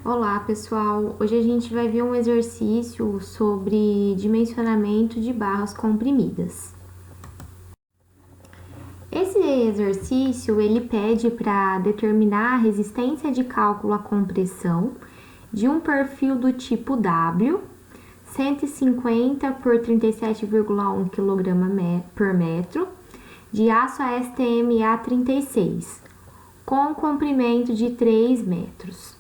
Olá pessoal, hoje a gente vai ver um exercício sobre dimensionamento de barras comprimidas. Esse exercício ele pede para determinar a resistência de cálculo à compressão de um perfil do tipo W, 150 por 37,1 kg por metro, de aço ASTM A36, com comprimento de 3 metros.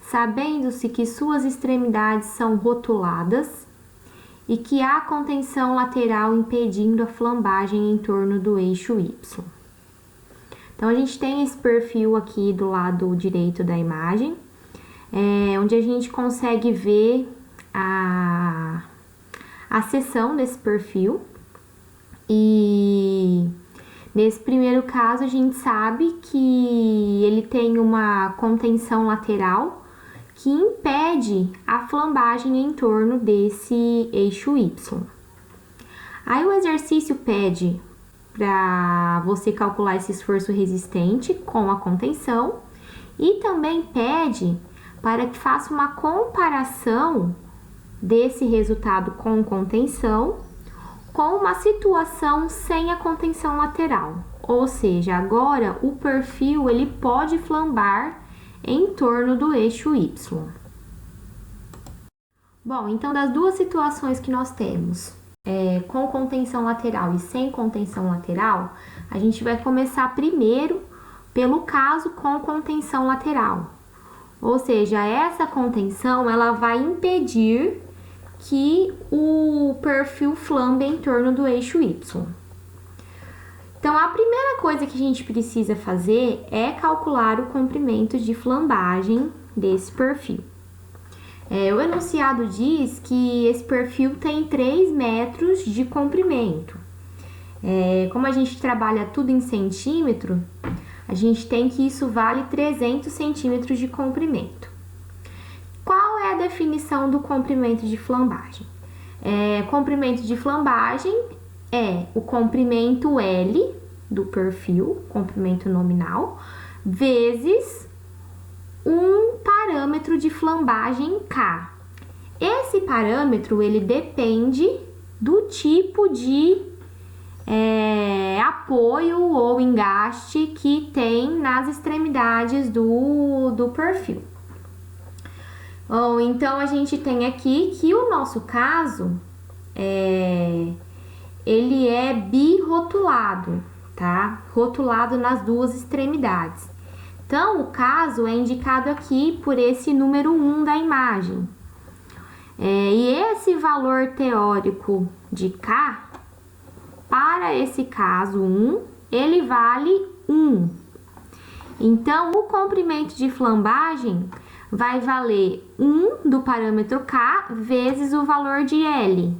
Sabendo-se que suas extremidades são rotuladas e que há contenção lateral impedindo a flambagem em torno do eixo Y. Então, a gente tem esse perfil aqui do lado direito da imagem, onde a gente consegue ver a seção desse perfil. E nesse primeiro caso, a gente sabe que ele tem uma contenção lateral que impede a flambagem em torno desse eixo Y. Aí o exercício pede para você calcular esse esforço resistente com a contenção e também pede para que faça uma comparação desse resultado com contenção com uma situação sem a contenção lateral. Ou seja, agora o perfil ele pode flambar em torno do eixo Y. Bom, então das duas situações que nós temos, com contenção lateral e sem contenção lateral, a gente vai começar primeiro pelo caso com contenção lateral. Ou seja, essa contenção ela vai impedir que o perfil flambe em torno do eixo Y. Então, a primeira coisa que a gente precisa fazer é calcular o comprimento de flambagem desse perfil. O enunciado diz que esse perfil tem 3 metros de comprimento. Como a gente trabalha tudo em centímetro, a gente tem que isso vale 300 centímetros de comprimento. Qual é a definição do comprimento de flambagem? Comprimento de flambagem é o comprimento L do perfil, comprimento nominal, vezes um parâmetro de flambagem K. Esse parâmetro, ele depende do tipo de apoio ou engaste que tem nas extremidades do perfil. Então, a gente tem aqui que o nosso caso, ele é birrotulado, tá? Rotulado nas duas extremidades. Então, o caso é indicado aqui por esse número 1 da imagem. E esse valor teórico de K, para esse caso 1, ele vale 1. Então, o comprimento de flambagem vai valer 1 do parâmetro K vezes o valor de L,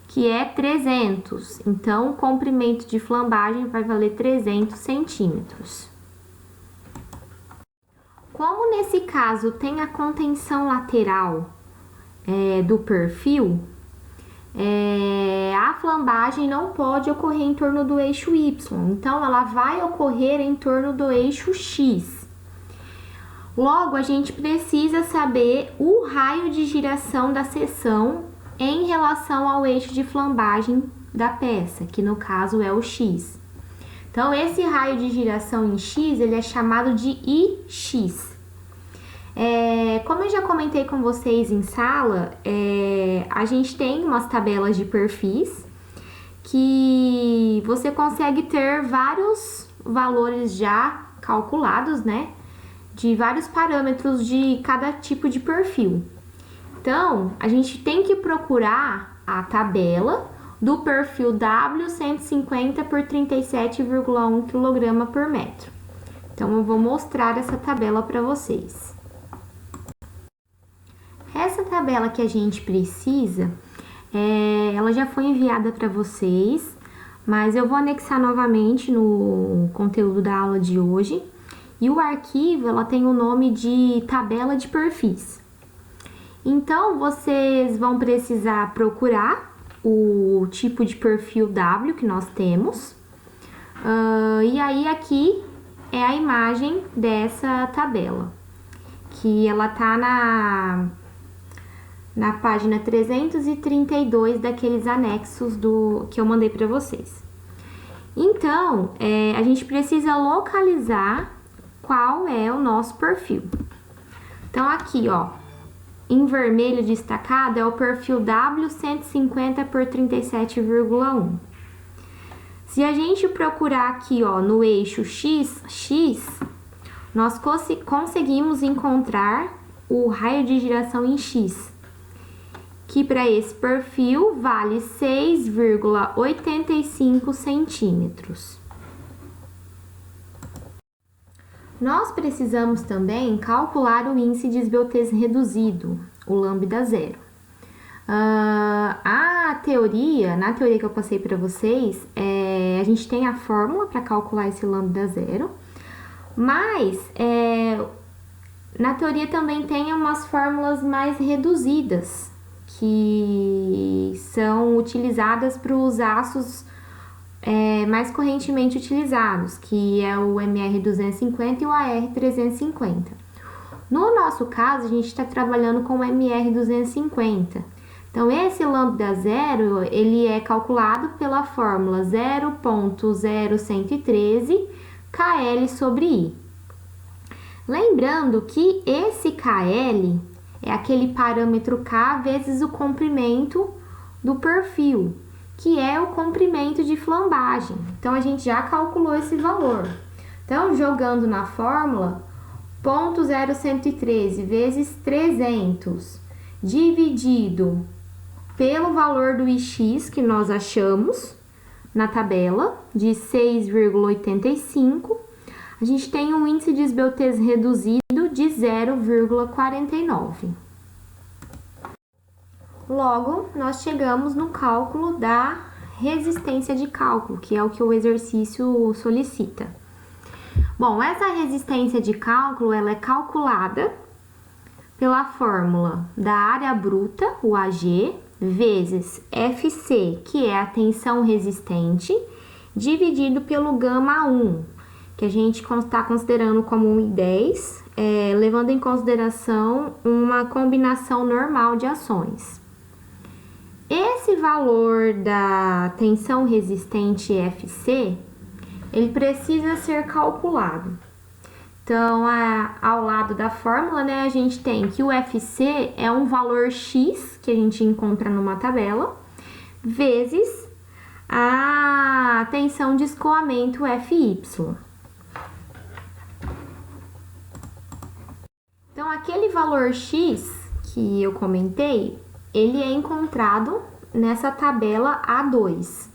que é 300. Então, o comprimento de flambagem vai valer 300 centímetros. Como nesse caso tem a contenção lateral do perfil, a flambagem não pode ocorrer em torno do eixo Y. Então, ela vai ocorrer em torno do eixo X. Logo, a gente precisa saber o raio de giração da seção em relação ao eixo de flambagem da peça, que no caso é o X. Então, esse raio de giração em X, ele é chamado de IX. Como eu já comentei com vocês em sala, a gente tem umas tabelas de perfis que você consegue ter vários valores já calculados, né? De vários parâmetros de cada tipo de perfil. Então, a gente tem que procurar a tabela do perfil W 150 por 37,1 kg por metro. Então, eu vou mostrar essa tabela para vocês. Essa tabela que a gente precisa, ela já foi enviada para vocês, mas eu vou anexar novamente no conteúdo da aula de hoje. E o arquivo, ela tem o nome de tabela de perfis. Então, vocês vão precisar procurar o tipo de perfil W que nós temos. E aí, aqui é a imagem dessa tabela, que ela tá na página 332 daqueles anexos que eu mandei para vocês. Então, a gente precisa localizar qual é o nosso perfil. Então, aqui, ó, em vermelho destacado é o perfil W150 por 37,1. Se a gente procurar aqui, ó, no eixo X, nós conseguimos encontrar o raio de giração em X, que para esse perfil vale 6,85 centímetros. Nós precisamos também calcular o índice de esbeltez reduzido, o lambda zero. Na teoria que eu passei para vocês, a gente tem a fórmula para calcular esse lambda zero, mas na teoria também tem umas fórmulas mais reduzidas, que são utilizadas para os aços mais correntemente utilizados, que é o MR250 e o AR350. No nosso caso, a gente está trabalhando com o MR250. Então, esse lambda zero, ele é calculado pela fórmula 0,0113 KL sobre I. Lembrando que esse KL é aquele parâmetro K vezes o comprimento do perfil, que é o comprimento de flambagem. Então, a gente já calculou esse valor. Então, jogando na fórmula, 0,0113 vezes 300 dividido pelo valor do IX que nós achamos na tabela, de 6,85, a gente tem um índice de esbeltez reduzido de 0,49. Logo, nós chegamos no cálculo da resistência de cálculo, que é o que o exercício solicita. Bom, essa resistência de cálculo, ela é calculada pela fórmula da área bruta, o AG, vezes FC, que é a tensão resistente, dividido pelo gama 1, que a gente está considerando como 1,10, levando em consideração uma combinação normal de ações. Esse valor da tensão resistente FC, ele precisa ser calculado. Então, ao lado da fórmula, né, a gente tem que o FC é um valor X, que a gente encontra numa tabela, vezes a tensão de escoamento FY. Então, aquele valor X que eu comentei, ele é encontrado nessa tabela A2,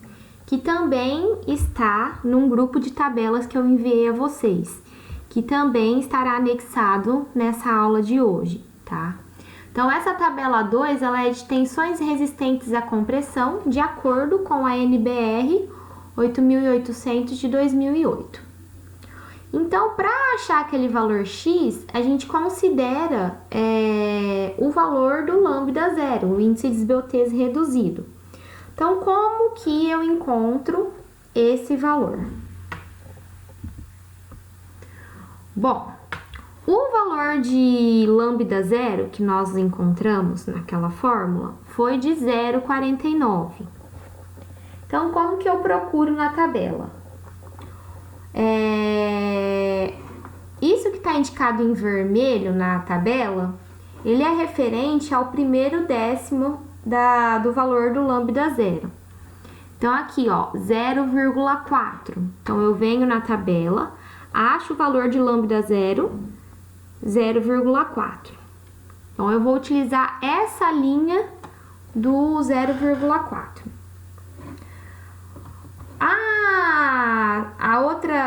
que também está num grupo de tabelas que eu enviei a vocês, que também estará anexado nessa aula de hoje, tá? Então, essa tabela 2, ela é de tensões resistentes à compressão, de acordo com a NBR 8800 de 2008. Então, para achar aquele valor X, a gente considera o valor do lambda zero, o índice de esbeltez reduzido. Então, como que eu encontro esse valor? Bom, o valor de lambda zero que nós encontramos naquela fórmula foi de 0,49. Então, como que eu procuro na tabela? Isso que está indicado em vermelho na tabela, ele é referente ao primeiro décimo do valor do lambda zero. Então, aqui, ó, 0,4. Então, eu venho na tabela, acho o valor de lambda zero, 0,4. Então, eu vou utilizar essa linha do 0,4.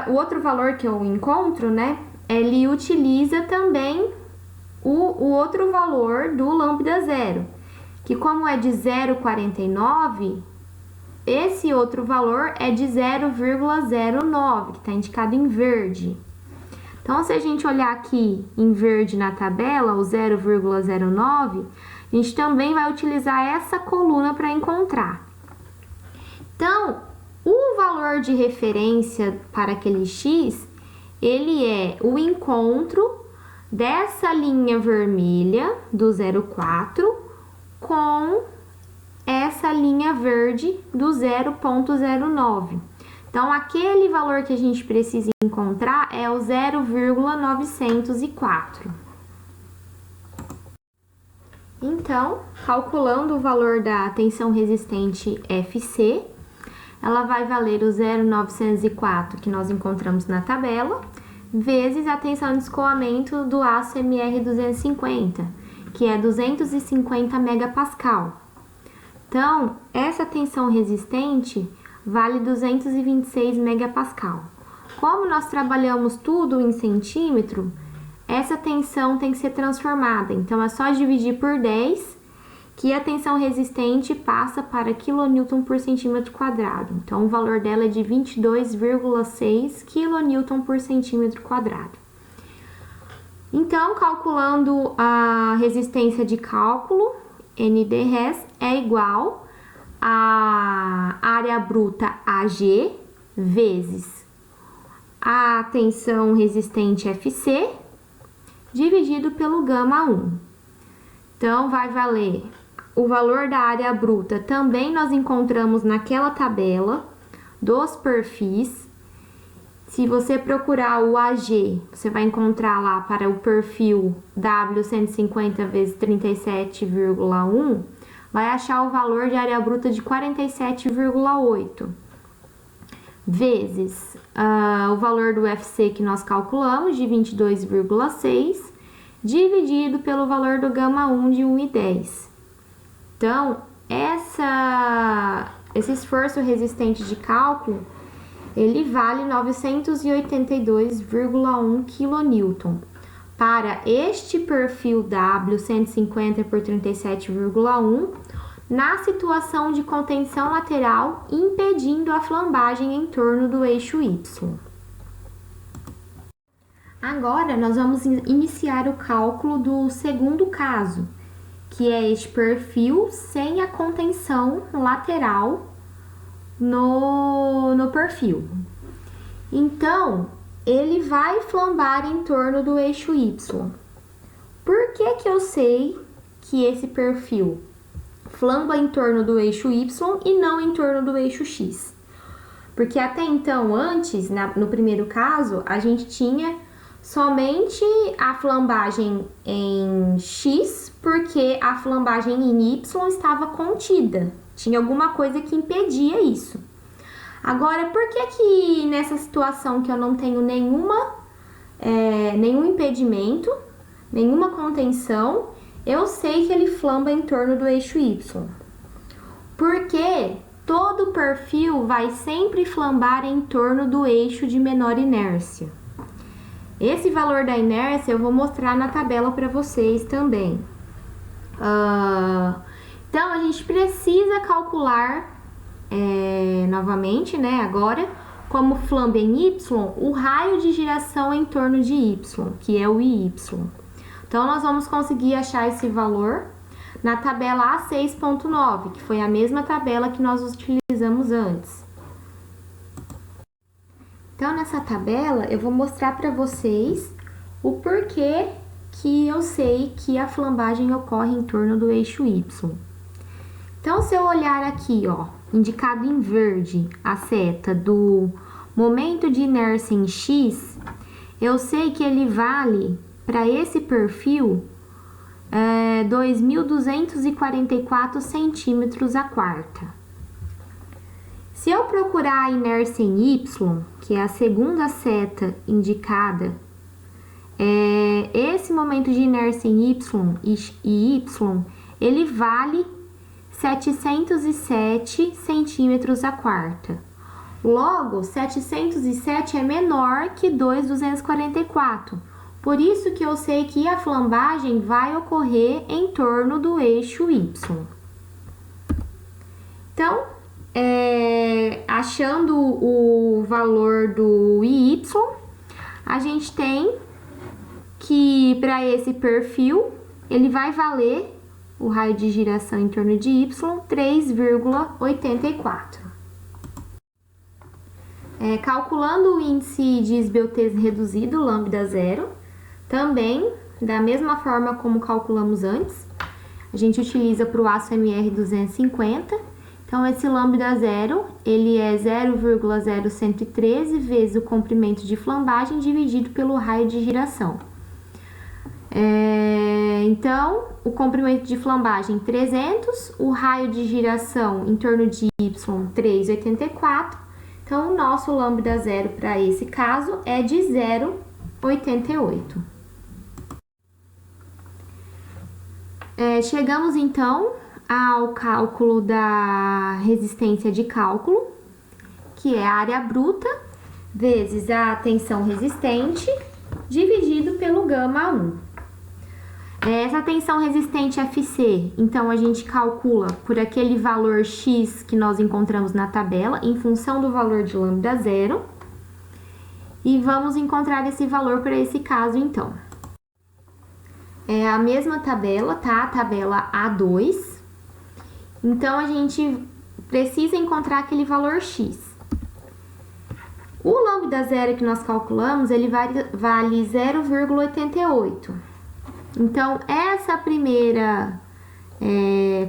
O outro valor que eu encontro, né, ele utiliza também o outro valor do lambda zero, que como é de 0,49, esse outro valor é de 0,09, que está indicado em verde. Então, se a gente olhar aqui em verde na tabela, o 0,09, a gente também vai utilizar essa coluna para encontrar. Então, o valor de referência para aquele X, ele é o encontro dessa linha vermelha do 0,4 com essa linha verde do 0,09. Então, aquele valor que a gente precisa encontrar é o 0,904. Então, calculando o valor da tensão resistente FC, ela vai valer o 0,904 que nós encontramos na tabela, vezes a tensão de escoamento do aço MR250, que é 250 megapascal. Então, essa tensão resistente vale 226 megapascal. Como nós trabalhamos tudo em centímetro, essa tensão tem que ser transformada. Então, é só dividir por 10 que a tensão resistente passa para kN por centímetro quadrado. Então, o valor dela é de 22,6 kN por centímetro quadrado. Então, calculando a resistência de cálculo, NdRes é igual a área bruta AG vezes a tensão resistente FC dividido pelo gama 1. Então, vai valer o valor da área bruta, também nós encontramos naquela tabela dos perfis. Se você procurar o AG, você vai encontrar lá para o perfil W150 vezes 37,1, vai achar o valor de área bruta de 47,8, vezes o valor do UFC que nós calculamos, de 22,6, dividido pelo valor do gama 1 de 1,10. Então, esse esforço resistente de cálculo, ele vale 982,1 kN. Para este perfil W 150 por 37,1, na situação de contenção lateral, impedindo a flambagem em torno do eixo Y. Agora, nós vamos iniciar o cálculo do segundo caso, que é este perfil sem a contenção lateral no perfil. Então, ele vai flambar em torno do eixo Y. Por que que eu sei que esse perfil flamba em torno do eixo Y e não em torno do eixo X? Porque até então, antes, no primeiro caso, a gente tinha somente a flambagem em X, porque a flambagem em Y estava contida. Tinha alguma coisa que impedia isso. Agora, por que que nessa situação que eu não tenho nenhum impedimento, nenhuma contenção, eu sei que ele flamba em torno do eixo Y? Porque todo perfil vai sempre flambar em torno do eixo de menor inércia. Esse valor da inércia eu vou mostrar na tabela para vocês também. Então, a gente precisa calcular novamente, né, agora, como flamba em Y, o raio de giração em torno de Y, que é o IY. Então, nós vamos conseguir achar esse valor na tabela A6.9, que foi a mesma tabela que nós utilizamos antes. Então, nessa tabela, eu vou mostrar para vocês o porquê que eu sei que a flambagem ocorre em torno do eixo Y. Então, se eu olhar aqui, ó, indicado em verde, a seta do momento de inércia em X, eu sei que ele vale, para esse perfil, 2.244 centímetros a quarta. Se eu procurar a inércia em Y, que é a segunda seta indicada, esse momento de inércia em Y e Y, ele vale 707 centímetros a quarta. Logo, 707 é menor que 2.244. Por isso que eu sei que a flambagem vai ocorrer em torno do eixo Y. Então, achando o valor do IY, a gente tem que para esse perfil, ele vai valer o raio de giração em torno de Y, 3,84. Calculando o índice de esbeltez reduzido, lambda zero, Também, da mesma forma como calculamos antes, a gente utiliza para o aço MR250. Então, esse lambda zero, ele é 0,0113 vezes o comprimento de flambagem dividido pelo raio de giração. Então, o comprimento de flambagem 300, o raio de giração em torno de Y 3,84. Então, o nosso lambda zero para esse caso é de 0,88. Chegamos então ao cálculo da resistência de cálculo, que é a área bruta vezes a tensão resistente dividido pelo γ1. Essa tensão resistente FC, então a gente calcula por aquele valor X que nós encontramos na tabela, em função do valor de lambda zero, e vamos encontrar esse valor para esse caso então. É a mesma tabela, tá? A tabela A2. Então, a gente precisa encontrar aquele valor X. O lambda zero que nós calculamos, ele vale 0,88. Então, essa primeira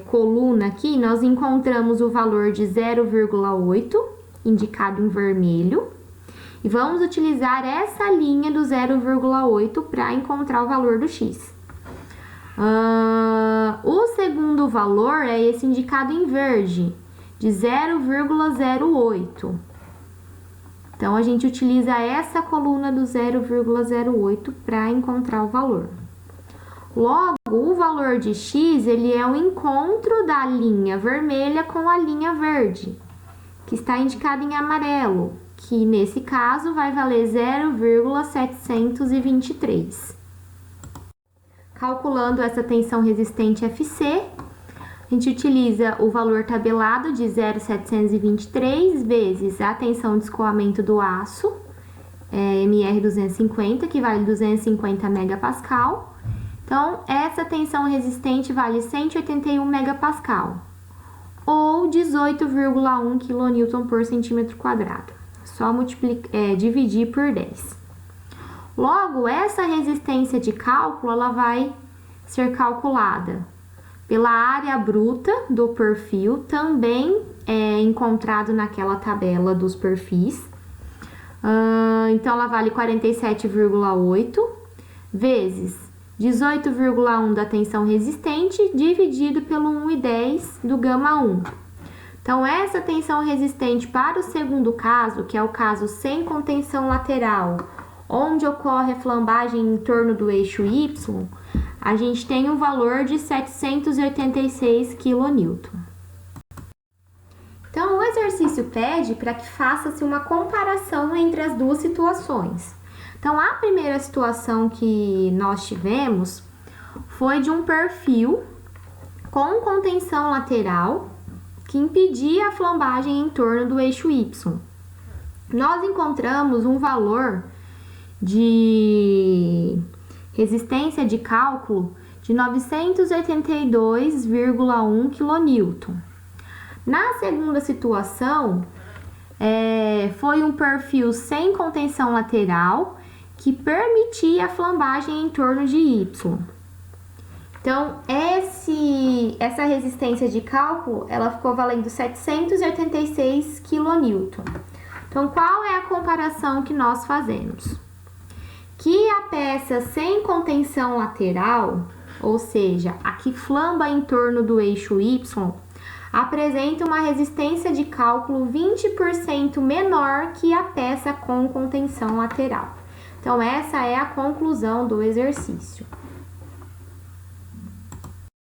coluna aqui, nós encontramos o valor de 0,8, indicado em vermelho. E vamos utilizar essa linha do 0,8 para encontrar o valor do X. O segundo valor é esse indicado em verde, de 0,08. Então, a gente utiliza essa coluna do 0,08 para encontrar o valor. Logo, o valor de X, ele é o encontro da linha vermelha com a linha verde, que está indicada em amarelo, que nesse caso vai valer 0,723. Calculando essa tensão resistente FC, a gente utiliza o valor tabelado de 0,723 vezes a tensão de escoamento do aço, MR250, que vale 250 megapascal. Então, essa tensão resistente vale 181 megapascal, ou 18,1 kN por centímetro quadrado. Só dividir por 10. Logo, essa resistência de cálculo, ela vai ser calculada pela área bruta do perfil, também encontrado naquela tabela dos perfis. Então, ela vale 47,8 vezes 18,1 da tensão resistente, dividido pelo 1,10 do γ1. Então, essa tensão resistente para o segundo caso, que é o caso sem contenção lateral, onde ocorre a flambagem em torno do eixo Y, a gente tem um valor de 786 kN. Então, o exercício pede para que faça-se uma comparação entre as duas situações. Então, a primeira situação que nós tivemos foi de um perfil com contenção lateral que impedia a flambagem em torno do eixo Y. Nós encontramos um valor de resistência de cálculo de 982,1 kN. Na segunda situação, foi um perfil sem contenção lateral que permitia a flambagem em torno de Y. Então, essa resistência de cálculo, ela ficou valendo 786 kN. Então, qual é a comparação que nós fazemos? Que a peça sem contenção lateral, ou seja, a que flamba em torno do eixo Y, apresenta uma resistência de cálculo 20% menor que a peça com contenção lateral. Então, essa é a conclusão do exercício.